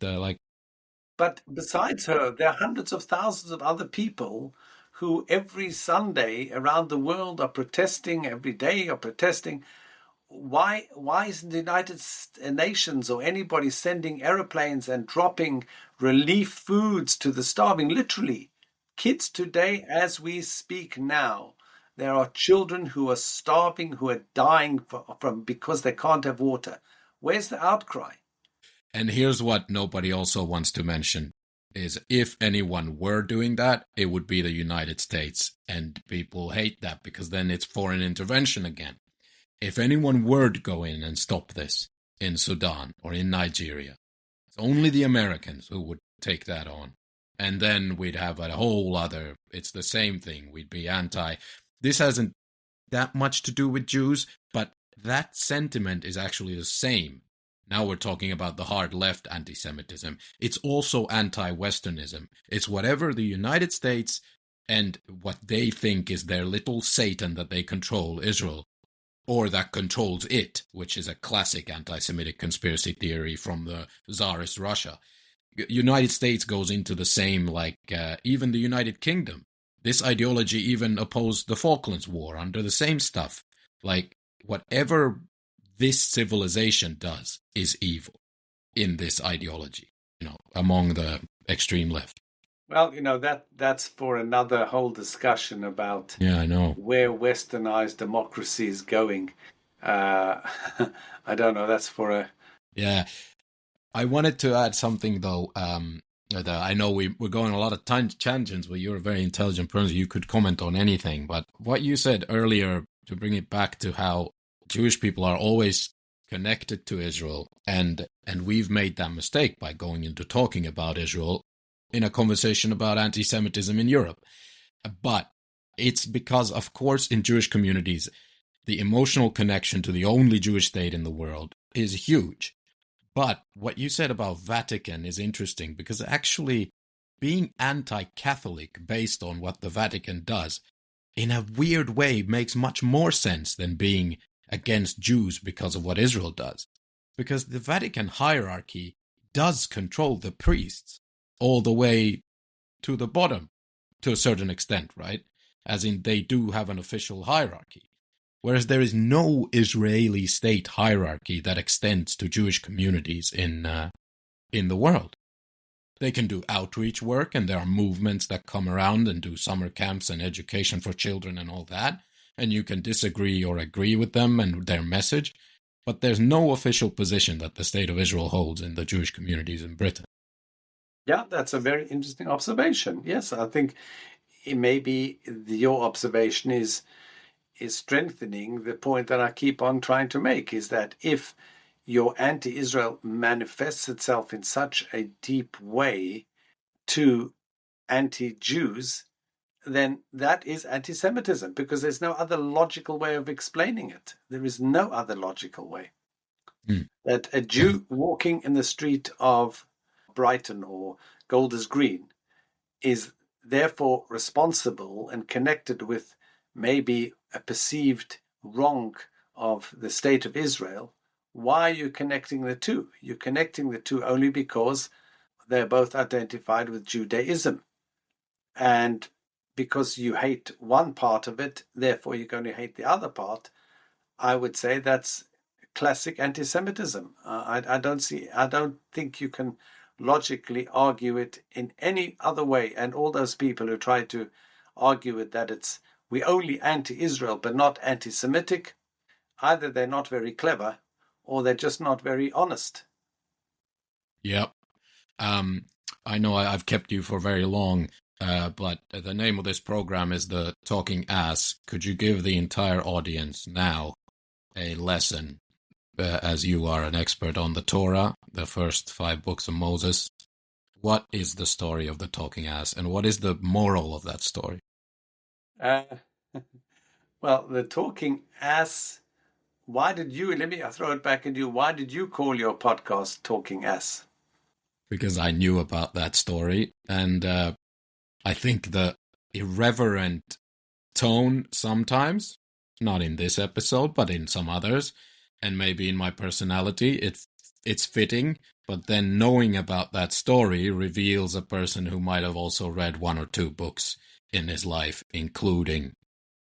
But besides her, there are hundreds of thousands of other people who every Sunday around the world are protesting, every day are protesting. Why isn't the United Nations or anybody sending aeroplanes and dropping relief foods to the starving? Literally, kids today, as we speak now, there are children who are starving, who are dying from because they can't have water. Where's the outcry? And here's what nobody also wants to mention is if anyone were doing that, it would be the United States. And people hate that because then it's foreign intervention again. If anyone were to go in and stop this in Sudan or in Nigeria, it's only the Americans who would take that on. And then we'd have a whole other, it's the same thing. We'd be this hasn't that much to do with Jews, but that sentiment is actually the same. Now we're talking about the hard left anti-Semitism. It's also anti-Westernism. It's whatever the United States and what they think is their little Satan that they control, Israel, or that controls it, which is a classic anti-Semitic conspiracy theory from the Tsarist Russia. United States goes into the same, even the United Kingdom. This ideology even opposed the Falklands War under the same stuff. Like, whatever this civilization does is evil in this ideology, among the extreme left. Well, that's for another whole discussion about I know where westernized democracy is going. I don't know. That's for a... Yeah. I wanted to add something, though. I know we're going a lot of tangents, but you're a very intelligent person. You could comment on anything. But what you said earlier, to bring it back to how Jewish people are always connected to Israel, and we've made that mistake by going into talking about Israel in a conversation about anti-Semitism in Europe. But it's because, of course, in Jewish communities, the emotional connection to the only Jewish state in the world is huge. But what you said about Vatican is interesting, because actually being anti-Catholic based on what the Vatican does, in a weird way, makes much more sense than being against Jews because of what Israel does. Because the Vatican hierarchy does control the priests all the way to the bottom, to a certain extent, right? As in, they do have an official hierarchy. Whereas there is no Israeli state hierarchy that extends to Jewish communities in the world. They can do outreach work, and there are movements that come around and do summer camps and education for children and all that, and you can disagree or agree with them and their message, but there's no official position that the State of Israel holds in the Jewish communities in Britain. Yeah, that's a very interesting observation. Yes, I think maybe your observation is strengthening the point that I keep on trying to make, is that if your anti-Israel manifests itself in such a deep way to anti-Jews, then that is anti-Semitism, because there's no other logical way of explaining it. There is no other logical way. That a Jew walking in the street of Brighton or Golders Green is therefore responsible and connected with maybe a perceived wrong of the state of Israel. Why are you connecting the two? You're connecting the two only because they're both identified with Judaism. And because you hate one part of it, therefore you're going to hate the other part. I would say that's classic anti-Semitism. I don't think you can logically argue it in any other way. And all those people who try to argue it that we're only anti-Israel but not anti-Semitic, either they're not very clever or they're just not very honest. Yep. I know I've kept you for very long, but the name of this program is The Talking Ass. Could you give the entire audience now a lesson, as you are an expert on the Torah, the first 5 books of Moses? What is the story of the talking ass, and what is the moral of that story? Well, the talking ass, let me throw it back at you. Why did you call your podcast Talking Ass? Because I knew about that story, and I think the irreverent tone sometimes, not in this episode, but in some others, and maybe in my personality, it's fitting. But then knowing about that story reveals a person who might have also read 1 or 2 books in his life, including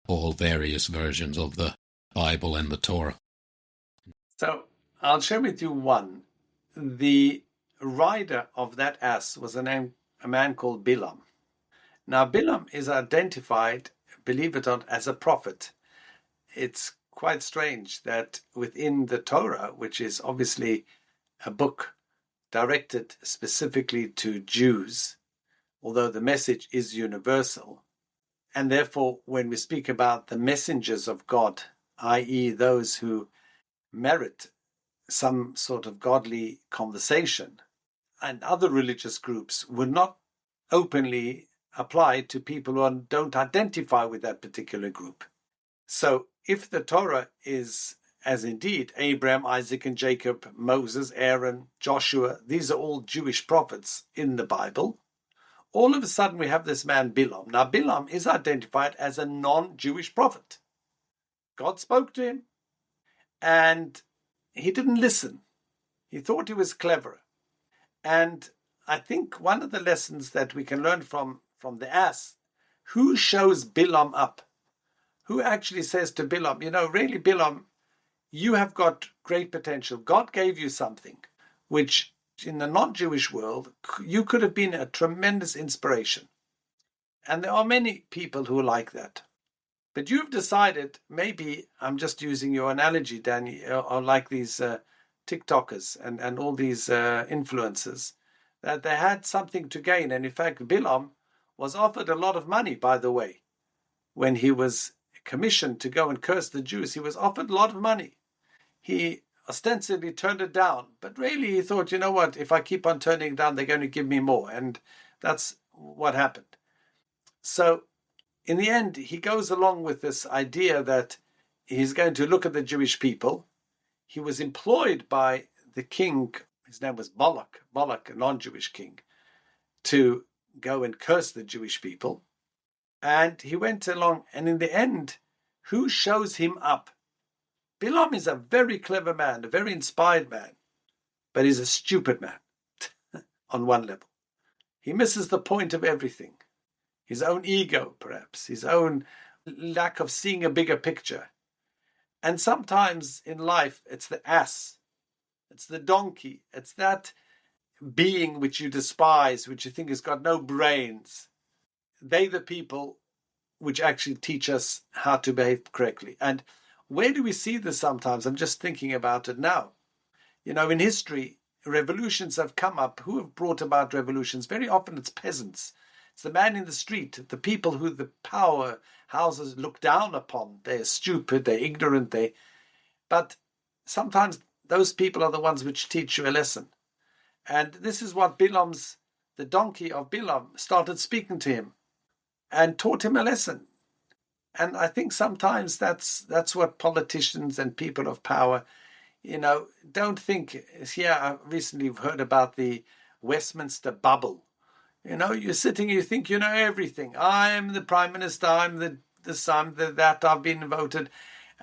all various versions of the Bible and the Torah. So I'll share with you one. The rider of that ass was a man called Bilam. Now, Bilam is identified, believe it or not, as a prophet. It's quite strange that within the Torah, which is obviously a book directed specifically to Jews, although the message is universal, and therefore when we speak about the messengers of God, i.e. those who merit some sort of godly conversation, and other religious groups would not openly apply to people who don't identify with that particular group. So if the Torah is, as indeed Abraham, Isaac, and Jacob, Moses, Aaron, Joshua, these are all Jewish prophets in the Bible, all of a sudden we have this man Bilam. Now Bilam is identified as a non-Jewish prophet. God spoke to him and he didn't listen. He thought he was clever. And I think one of the lessons that we can learn from the ass, who shows Bilam up? Who actually says to Bilam, really, Bilam, you have got great potential. God gave you something, which in the non-Jewish world, you could have been a tremendous inspiration. And there are many people who are like that. But you've decided, maybe, I'm just using your analogy, Danny, or like these TikTokers and all these influencers, that they had something to gain. And in fact, Bilam was offered a lot of money, by the way. When he was commissioned to go and curse the Jews, he was offered a lot of money. He ostensibly turned it down, but really he thought, you know what, if I keep on turning it down, they're going to give me more. And that's what happened. So in the end, he goes along with this idea that he's going to look at the Jewish people. He was employed by the king, his name was Balak, a non-Jewish king, to go and curse the Jewish people. And he went along, and in the end, who shows him up? Bilam is a very clever man, a very inspired man, but he's a stupid man on one level. He misses the point of everything. His own ego, perhaps, his own lack of seeing a bigger picture. And sometimes in life, it's the ass, it's the donkey, it's that being which you despise, which you think has got no brains. They the people which actually teach us how to behave correctly. And where do we see this sometimes? I'm just thinking about it now. In history, revolutions have come up. Who have brought about revolutions? Very often it's peasants. It's the man in the street, the people who the power houses look down upon. They're stupid, they're ignorant, but sometimes those people are the ones which teach you a lesson. And this is what the donkey of Bilam started speaking to him and taught him a lesson. And I think sometimes that's what politicians and people of power, don't think. I recently heard about the Westminster bubble. You're sitting, you think you know everything. I'm the Prime Minister, I'm that, I've been voted.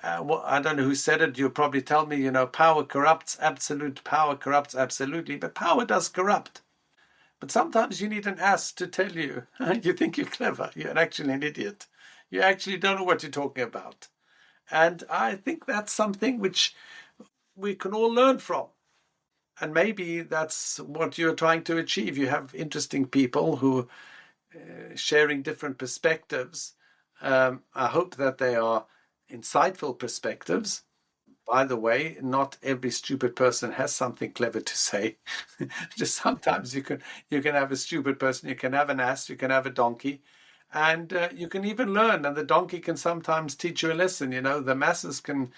I don't know who said it. You'll probably tell me, power corrupts, absolute power corrupts absolutely, but power does corrupt. But sometimes you need an ass to tell you, you think you're clever, you're actually an idiot. You actually don't know what you're talking about. And I think that's something which we can all learn from. And maybe that's what you're trying to achieve. You have interesting people who sharing different perspectives. I hope that they are insightful perspectives. By the way, not every stupid person has something clever to say. Just sometimes you can have a stupid person, you can have an ass, you can have a donkey, and you can even learn. And the donkey can sometimes teach you a lesson. The masses can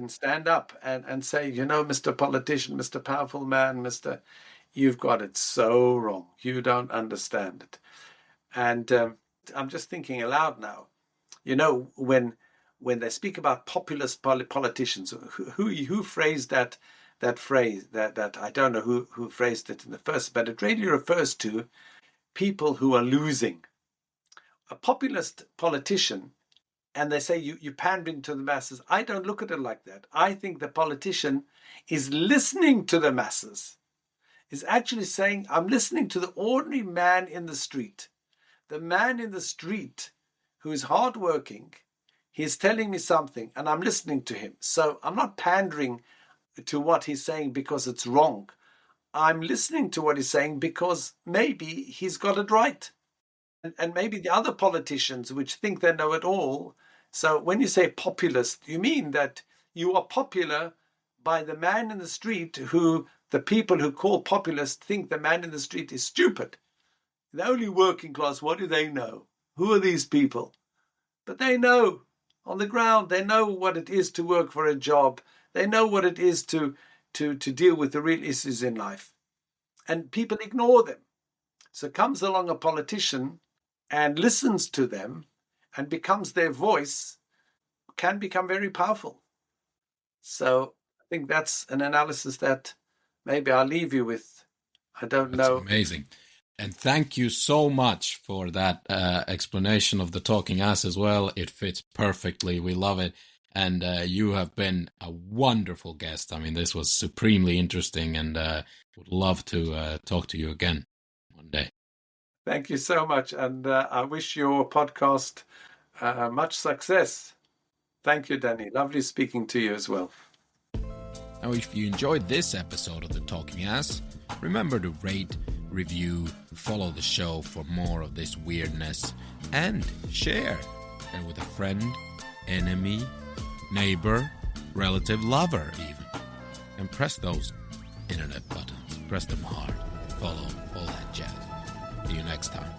stand up and say, Mr. Politician, Mr. Powerful Man, you've got it so wrong. You don't understand it. And I'm just thinking aloud now. When they speak about populist politicians, who phrased that phrase, that I don't know who phrased it in the first, but it really refers to people who are losing. A populist politician, and they say you're pandering to the masses. I don't look at it like that. I think the politician is listening to the masses, is actually saying, I'm listening to the ordinary man in the street. The man in the street who is hardworking, he's telling me something and I'm listening to him. So I'm not pandering to what he's saying because it's wrong. I'm listening to what he's saying because maybe he's got it right. And maybe the other politicians which think they know it all. So when you say populist, you mean that you are popular by the man in the street who the people who call populist think the man in the street is stupid. The only working class, what do they know? Who are these people? But they know. On the ground, they know what it is to work for a job. They know what it is to deal with the real issues in life. And people ignore them. So comes along a politician and listens to them and becomes their voice, can become very powerful. So I think that's an analysis that maybe I'll leave you with. I don't know. That's amazing. And thank you so much for that explanation of the talking ass as well. It fits perfectly. We love it. And you have been a wonderful guest. I mean, this was supremely interesting, and would love to talk to you again one day. Thank you so much. And I wish your podcast much success. Thank you, Danny. Lovely speaking to you as well. Now, if you enjoyed this episode of The Talking Ass, remember to rate, review, follow the show for more of this weirdness, and share it with a friend, enemy, neighbor, relative, lover even. And press those internet buttons. Press them hard. Follow, all that jazz. See you next time.